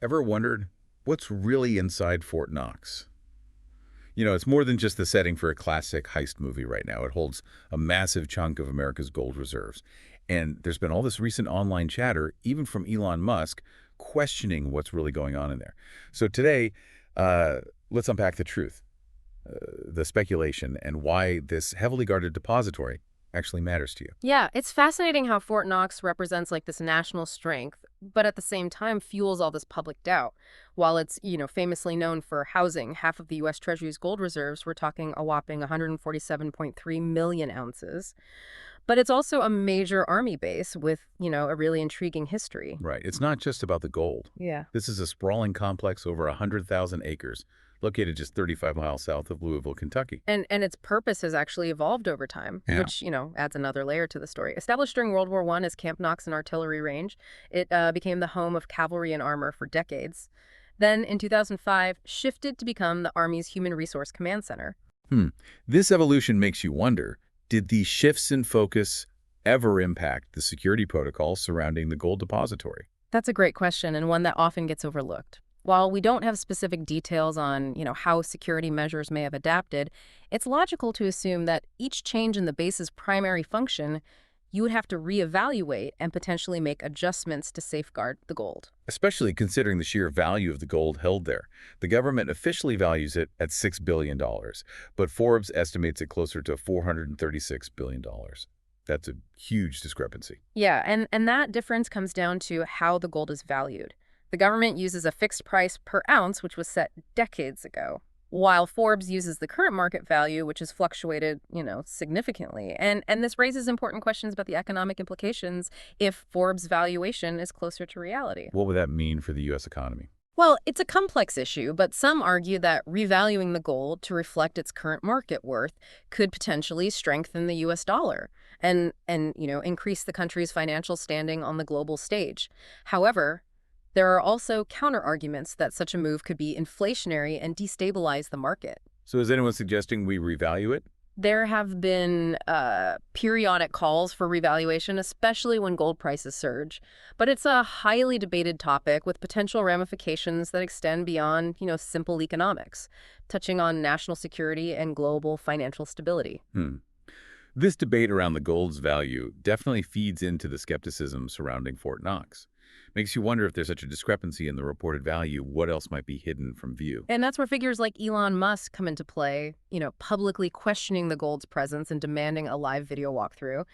Ever wondered what's really inside Fort Knox? It's more than just the setting for a classic heist movie right now. It holds a massive chunk of America's gold reserves. And there's been all this recent online chatter, even from Elon Musk, questioning what's really going on in there. So today, uh, let's unpack the truth, the speculation, and why this heavily guarded depository actually matters to you. Yeah, it's fascinating how Fort Knox represents like this national strength, but at the same time fuels all this public doubt. While it's, famously known for housing half of the US Treasury's gold reserves, we're talking a whopping 147.3 million ounces. But it's also a major army base with, a really intriguing history. Right. It's not just about the gold. Yeah. This is a sprawling complex over 100,000 acres, located just 35 miles south of Louisville, Kentucky. And its purpose has actually evolved over time, Yeah. which, adds another layer to the story. Established during World War I as Camp Knox and Artillery Range, it became the home of cavalry and armor for decades. Then, in 2005, shifted to become the Army's Human Resource Command Center. Hmm. This evolution makes you wonder, did these shifts in focus ever impact the security protocols surrounding the gold depository? That's a great question and one that often gets overlooked. While we don't have specific details on, how security measures may have adapted, it's logical to assume that each change in the base's primary function, you would have to reevaluate and potentially make adjustments to safeguard the gold. Especially considering the sheer value of the gold held there. The government officially values it at $6 billion, but Forbes estimates it closer to $436 billion. That's a huge discrepancy. Yeah, and that difference comes down to how the gold is valued. The government uses a fixed price per ounce, which was set decades ago, while Forbes uses the current market value, which has fluctuated, significantly. And this raises important questions about the economic implications if Forbes' valuation is closer to reality. What would that mean for the U.S. economy? Well, it's a complex issue, but some argue that revaluing the gold to reflect its current market worth could potentially strengthen the US dollar and increase the country's financial standing on the global stage. However, there are also counter-arguments that such a move could be inflationary and destabilize the market. So is anyone suggesting we revalue it? There have been periodic calls for revaluation, especially when gold prices surge. But it's a highly debated topic with potential ramifications that extend beyond, simple economics, touching on national security and global financial stability. This debate around the gold's value definitely feeds into the skepticism surrounding Fort Knox. Makes you wonder if there's such a discrepancy in the reported value, what else might be hidden from view? And that's where figures like Elon Musk come into play, publicly questioning the gold's presence and demanding a live video walkthrough.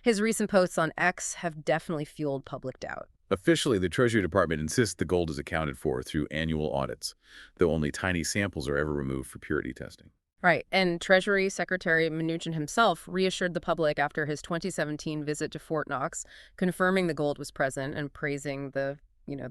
His recent posts on X have definitely fueled public doubt. Officially, the Treasury Department insists the gold is accounted for through annual audits, though only tiny samples are ever removed for purity testing. Right. And Treasury Secretary Mnuchin himself reassured the public after his 2017 visit to Fort Knox, confirming the gold was present and praising the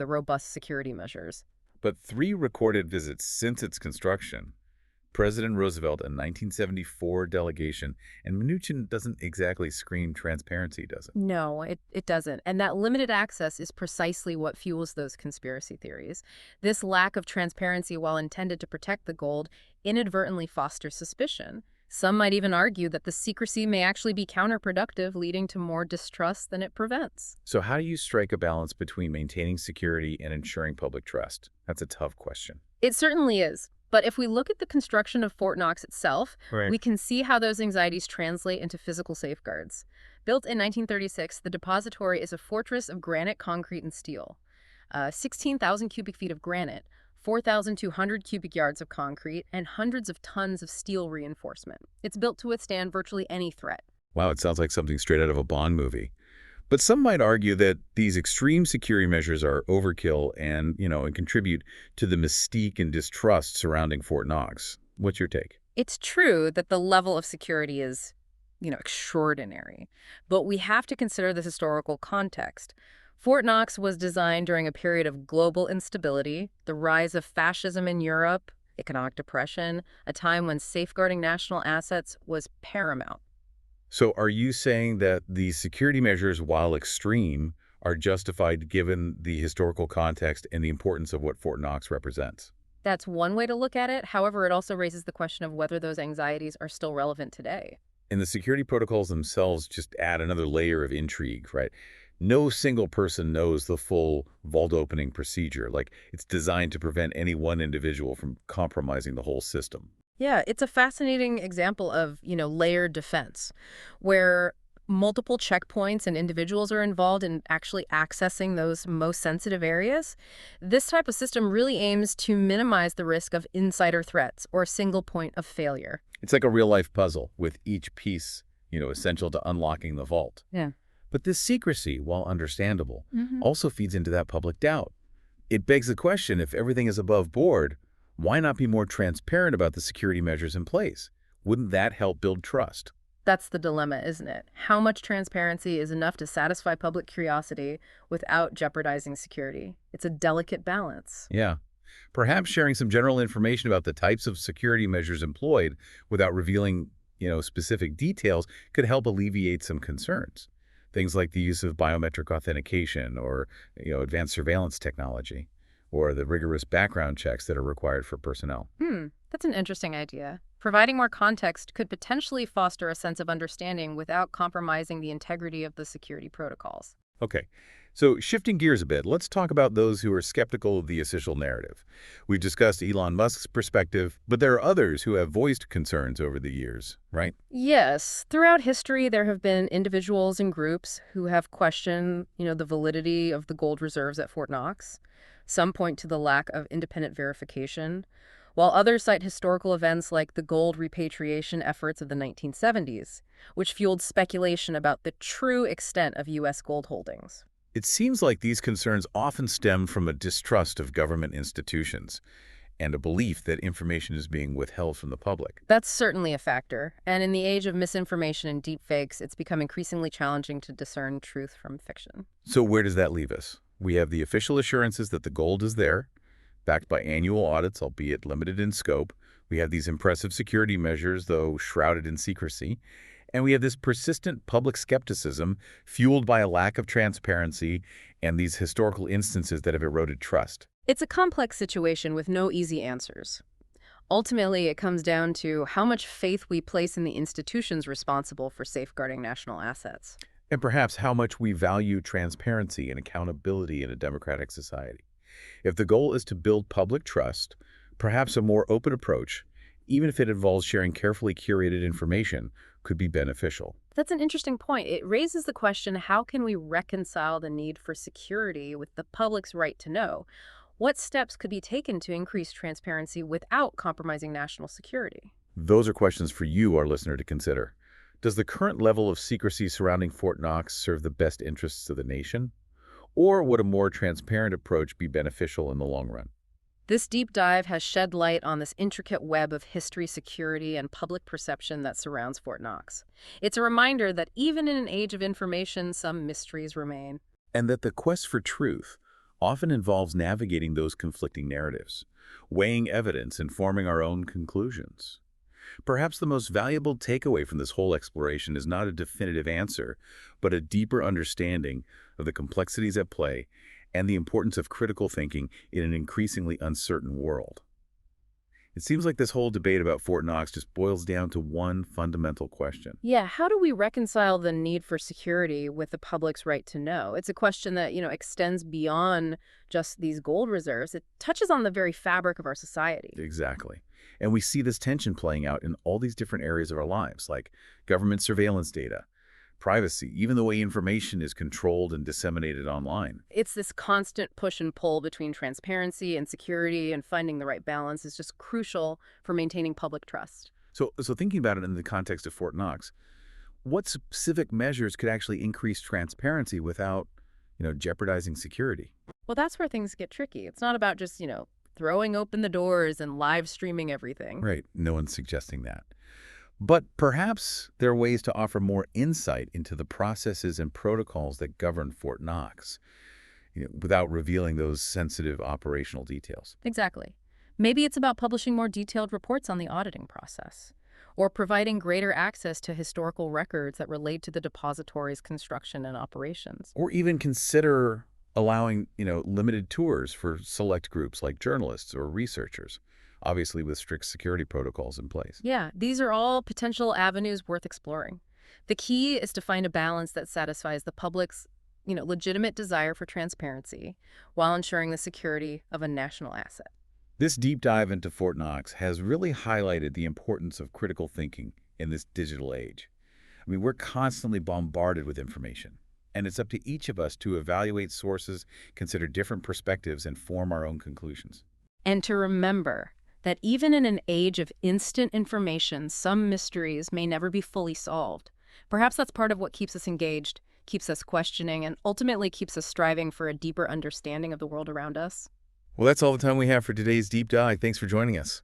robust security measures. But 3 recorded visits since its construction, President Roosevelt, a 1974 delegation, and Mnuchin doesn't exactly scream transparency, does it? No, it doesn't. And that limited access is precisely what fuels those conspiracy theories. This lack of transparency, while intended to protect the gold, inadvertently fosters suspicion. Some might even argue that the secrecy may actually be counterproductive, leading to more distrust than it prevents. So how do you strike a balance between maintaining security and ensuring public trust? That's a tough question. It certainly is. But if we look at the construction of Fort Knox itself, Right. we can see how those anxieties translate into physical safeguards. Built in 1936, the depository is a fortress of granite, concrete, and steel. 16,000 cubic feet of granite, 4,200 cubic yards of concrete, and hundreds of tons of steel reinforcement. It's built to withstand virtually any threat. Wow, it sounds like something straight out of a Bond movie. But some might argue that these extreme security measures are overkill and contribute to the mystique and distrust surrounding Fort Knox. What's your take? It's true that the level of security is, extraordinary, but we have to consider the historical context. Fort Knox was designed during a period of global instability, the rise of fascism in Europe, economic depression, a time when safeguarding national assets was paramount. So are you saying that these security measures, while extreme, are justified given the historical context and the importance of what Fort Knox represents? That's one way to look at it. However, it also raises the question of whether those anxieties are still relevant today. And the security protocols themselves just add another layer of intrigue, right? No single person knows the full vault opening procedure. Like, it's designed to prevent any one individual from compromising the whole system. Yeah, it's a fascinating example of, layered defense, where multiple checkpoints and individuals are involved in actually accessing those most sensitive areas. This type of system really aims to minimize the risk of insider threats or a single point of failure. It's like a real-life puzzle, with each piece, essential to unlocking the vault. Yeah. But this secrecy, while understandable, Hmm. also feeds into that public doubt. It begs the question, if everything is above board, why not be more transparent about the security measures in place? Wouldn't that help build trust? That's the dilemma, isn't it? How much transparency is enough to satisfy public curiosity without jeopardizing security? It's a delicate balance. Yeah. Perhaps sharing some general information about the types of security measures employed without revealing, specific details could help alleviate some concerns. Things like the use of biometric authentication or, advanced surveillance technology, or the rigorous background checks that are required for personnel. That's an interesting idea. Providing more context could potentially foster a sense of understanding without compromising the integrity of the security protocols. Okay, so shifting gears a bit, let's talk about those who are skeptical of the official narrative. We've discussed Elon Musk's perspective, but there are others who have voiced concerns over the years, right? Yes, throughout history, there have been individuals and groups who have questioned, the validity of the gold reserves at Fort Knox. Some point to the lack of independent verification, while others cite historical events like the gold repatriation efforts of the 1970s, which fueled speculation about the true extent of U.S. gold holdings. It seems like these concerns often stem from a distrust of government institutions and a belief that information is being withheld from the public. That's certainly a factor, and in the age of misinformation and deepfakes, it's become increasingly challenging to discern truth from fiction. So where does that leave us? We have the official assurances that the gold is there, backed by annual audits, albeit limited in scope. We have these impressive security measures, though shrouded in secrecy. And we have this persistent public skepticism fueled by a lack of transparency and these historical instances that have eroded trust. It's a complex situation with no easy answers. Ultimately, it comes down to how much faith we place in the institutions responsible for safeguarding national assets. And perhaps how much we value transparency and accountability in a democratic society. If the goal is to build public trust, perhaps a more open approach, even if it involves sharing carefully curated information, could be beneficial. That's an interesting point. It raises the question, how can we reconcile the need for security with the public's right to know? What steps could be taken to increase transparency without compromising national security? Those are questions for you, our listener, to consider. Does the current level of secrecy surrounding Fort Knox serve the best interests of the nation? Or would a more transparent approach be beneficial in the long run? This deep dive has shed light on this intricate web of history, security, and public perception that surrounds Fort Knox. It's a reminder that even in an age of information, some mysteries remain. And that the quest for truth often involves navigating those conflicting narratives, weighing evidence, and forming our own conclusions. Perhaps the most valuable takeaway from this whole exploration is not a definitive answer, but a deeper understanding of the complexities at play and the importance of critical thinking in an increasingly uncertain world. It seems like this whole debate about Fort Knox just boils down to one fundamental question. Yeah, how do we reconcile the need for security with the public's right to know? It's a question that, extends beyond just these gold reserves. It touches on the very fabric of our society. Exactly. And we see this tension playing out in all these different areas of our lives, like government surveillance data, privacy, even the way information is controlled and disseminated online. It's this constant push and pull between transparency and security, and finding the right balance is just crucial for maintaining public trust. So thinking about it in the context of Fort Knox, what specific measures could actually increase transparency without, jeopardizing security? Well, that's where things get tricky. It's not about just, throwing open the doors and live streaming everything. Right. No one's suggesting that. But perhaps there are ways to offer more insight into the processes and protocols that govern Fort Knox, without revealing those sensitive operational details. Exactly. Maybe it's about publishing more detailed reports on the auditing process, or providing greater access to historical records that relate to the depository's construction and operations. Or even consider allowing, limited tours for select groups like journalists or researchers, obviously with strict security protocols in place. Yeah, these are all potential avenues worth exploring. The key is to find a balance that satisfies the public's legitimate desire for transparency while ensuring the security of a national asset. This deep dive into Fort Knox has really highlighted the importance of critical thinking in this digital age. I mean, we're constantly bombarded with information, and it's up to each of us to evaluate sources, consider different perspectives, and form our own conclusions. And to remember that even in an age of instant information, some mysteries may never be fully solved. Perhaps that's part of what keeps us engaged, keeps us questioning, and ultimately keeps us striving for a deeper understanding of the world around us. Well, that's all the time we have for today's deep dive. Thanks for joining us.